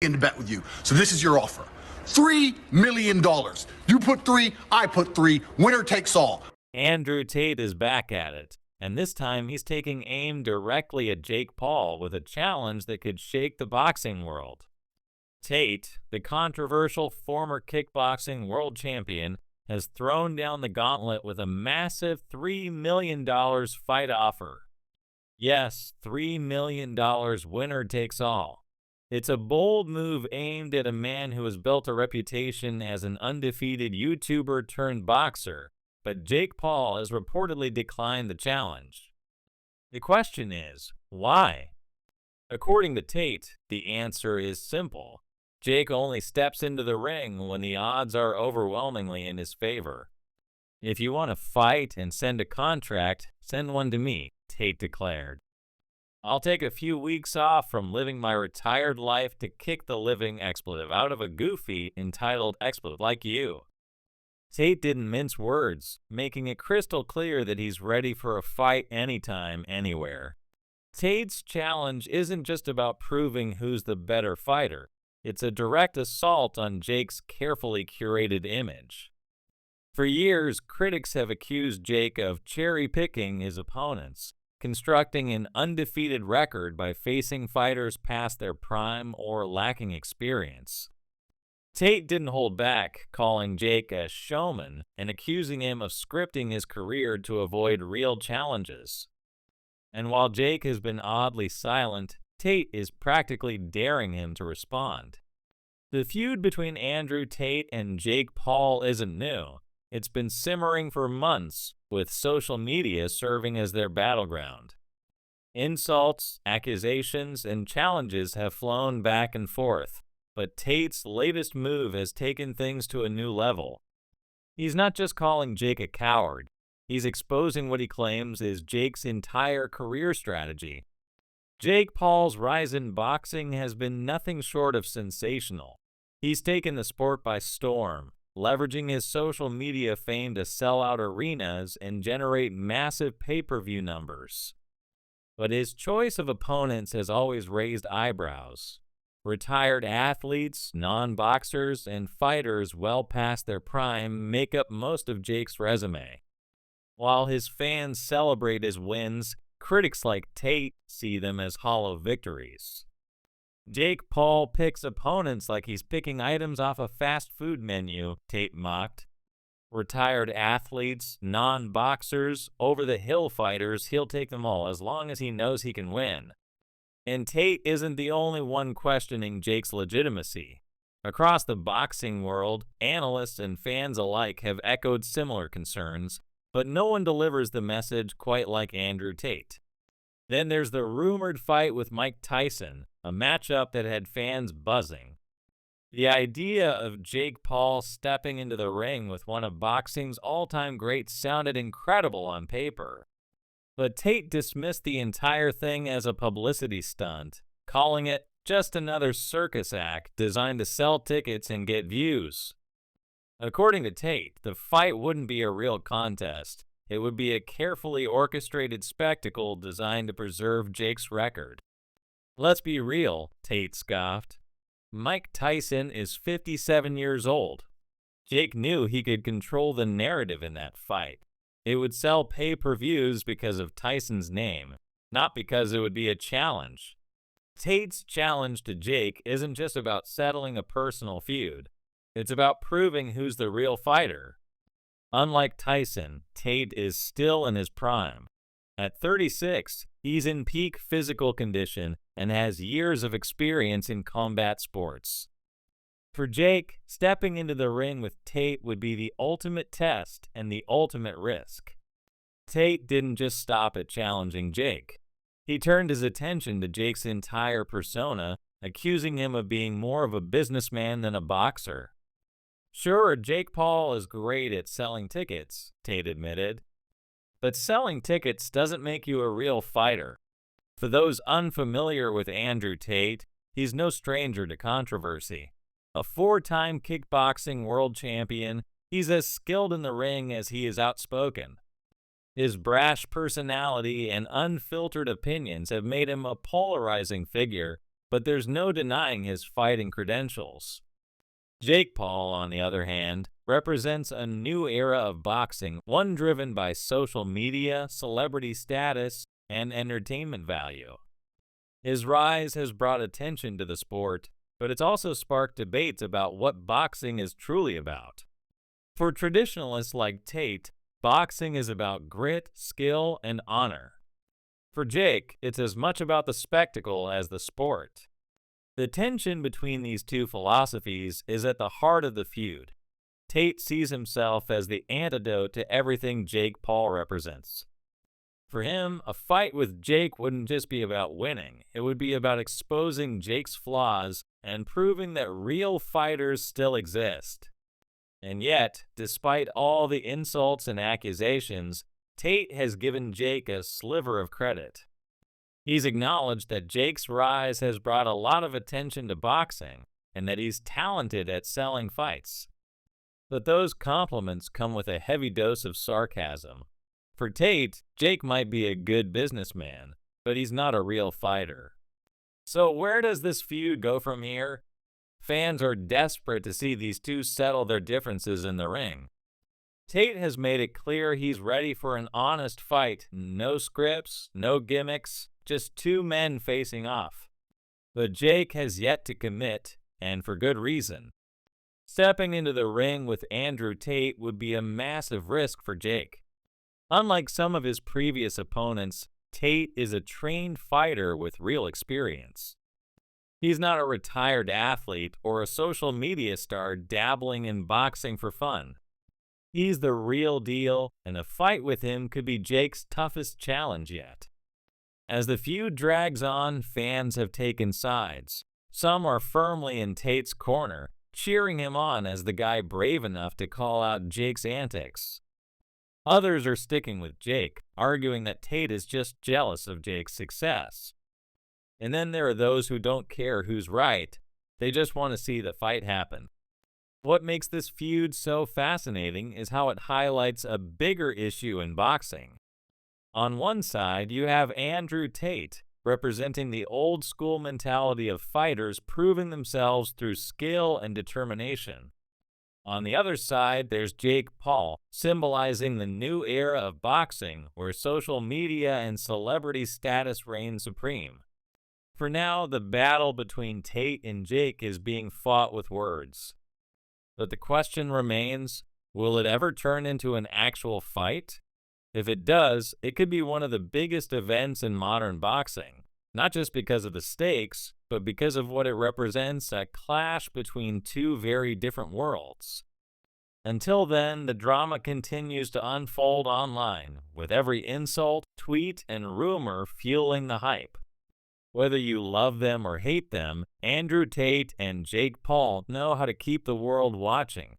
in to bet with you. So this is your offer. $3 million. You put three, I put three. Winner takes all. Andrew Tate is back at it, and this time he's taking aim directly at Jake Paul with a challenge that could shake the boxing world. Tate, the controversial former kickboxing world champion, has thrown down the gauntlet with a massive $3 million fight offer. Yes, $3 million winner takes all. It's a bold move aimed at a man who has built a reputation as an undefeated YouTuber turned boxer, but Jake Paul has reportedly declined the challenge. The question is, why? According to Tate, the answer is simple. Jake only steps into the ring when the odds are overwhelmingly in his favor. If you want to fight and send a contract, send one to me, Tate declared. I'll take a few weeks off from living my retired life to kick the living expletive out of a goofy entitled expletive like you. Tate didn't mince words, making it crystal clear that he's ready for a fight anytime, anywhere. Tate's challenge isn't just about proving who's the better fighter. It's a direct assault on Jake's carefully curated image. For years, critics have accused Jake of cherry-picking his opponents, constructing an undefeated record by facing fighters past their prime or lacking experience. Tate didn't hold back, calling Jake a showman and accusing him of scripting his career to avoid real challenges. And while Jake has been oddly silent, Tate is practically daring him to respond. The feud between Andrew Tate and Jake Paul isn't new. It's been simmering for months, with social media serving as their battleground. Insults, accusations, and challenges have flown back and forth, but Tate's latest move has taken things to a new level. He's not just calling Jake a coward, he's exposing what he claims is Jake's entire career strategy. Jake Paul's rise in boxing has been nothing short of sensational. He's taken the sport by storm, leveraging his social media fame to sell out arenas and generate massive pay-per-view numbers. But his choice of opponents has always raised eyebrows. Retired athletes, non-boxers, and fighters well past their prime make up most of Jake's resume. While his fans celebrate his wins, critics like Tate see them as hollow victories. Jake Paul picks opponents like he's picking items off a fast food menu, Tate mocked. Retired athletes, non-boxers, over-the-hill fighters, he'll take them all as long as he knows he can win. And Tate isn't the only one questioning Jake's legitimacy. Across the boxing world, analysts and fans alike have echoed similar concerns, but no one delivers the message quite like Andrew Tate. Then there's the rumored fight with Mike Tyson, a matchup that had fans buzzing. The idea of Jake Paul stepping into the ring with one of boxing's all-time greats sounded incredible on paper. But Tate dismissed the entire thing as a publicity stunt, calling it just another circus act designed to sell tickets and get views. According to Tate, the fight wouldn't be a real contest. It would be a carefully orchestrated spectacle designed to preserve Jake's record. Let's be real, Tate scoffed. Mike Tyson is 57 years old. Jake knew he could control the narrative in that fight. It would sell pay-per-views because of Tyson's name, not because it would be a challenge. Tate's challenge to Jake isn't just about settling a personal feud. It's about proving who's the real fighter. Unlike Tyson, Tate is still in his prime. At 36, he's in peak physical condition and has years of experience in combat sports. For Jake, stepping into the ring with Tate would be the ultimate test and the ultimate risk. Tate didn't just stop at challenging Jake. He turned his attention to Jake's entire persona, accusing him of being more of a businessman than a boxer. Sure, Jake Paul is great at selling tickets, Tate admitted. But selling tickets doesn't make you a real fighter. For those unfamiliar with Andrew Tate, he's no stranger to controversy. A four-time kickboxing world champion, he's as skilled in the ring as he is outspoken. His brash personality and unfiltered opinions have made him a polarizing figure, but there's no denying his fighting credentials. Jake Paul, on the other hand, represents a new era of boxing, one driven by social media, celebrity status, and entertainment value. His rise has brought attention to the sport, but it's also sparked debates about what boxing is truly about. For traditionalists like Tate, boxing is about grit, skill, and honor. For Jake, it's as much about the spectacle as the sport. The tension between these two philosophies is at the heart of the feud. Tate sees himself as the antidote to everything Jake Paul represents. For him, a fight with Jake wouldn't just be about winning, it would be about exposing Jake's flaws and proving that real fighters still exist. And yet, despite all the insults and accusations, Tate has given Jake a sliver of credit. He's acknowledged that Jake's rise has brought a lot of attention to boxing and that he's talented at selling fights. But those compliments come with a heavy dose of sarcasm. For Tate, Jake might be a good businessman, but he's not a real fighter. So where does this feud go from here? Fans are desperate to see these two settle their differences in the ring. Tate has made it clear he's ready for an honest fight, no scripts, no gimmicks, just two men facing off. But Jake has yet to commit, and for good reason. Stepping into the ring with Andrew Tate would be a massive risk for Jake. Unlike some of his previous opponents, Tate is a trained fighter with real experience. He's not a retired athlete or a social media star dabbling in boxing for fun. He's the real deal, and a fight with him could be Jake's toughest challenge yet. As the feud drags on, fans have taken sides. Some are firmly in Tate's corner, cheering him on as the guy brave enough to call out Jake's antics. Others are sticking with Jake, arguing that Tate is just jealous of Jake's success. And then there are those who don't care who's right, they just want to see the fight happen. What makes this feud so fascinating is how it highlights a bigger issue in boxing. On one side, you have Andrew Tate, representing the old school mentality of fighters proving themselves through skill and determination. On the other side, there's Jake Paul, symbolizing the new era of boxing where social media and celebrity status reign supreme. For now, the battle between Tate and Jake is being fought with words. But the question remains, will it ever turn into an actual fight? If it does, it could be one of the biggest events in modern boxing, not just because of the stakes, but because of what it represents, a clash between two very different worlds. Until then, the drama continues to unfold online, with every insult, tweet, and rumor fueling the hype. Whether you love them or hate them, Andrew Tate and Jake Paul know how to keep the world watching,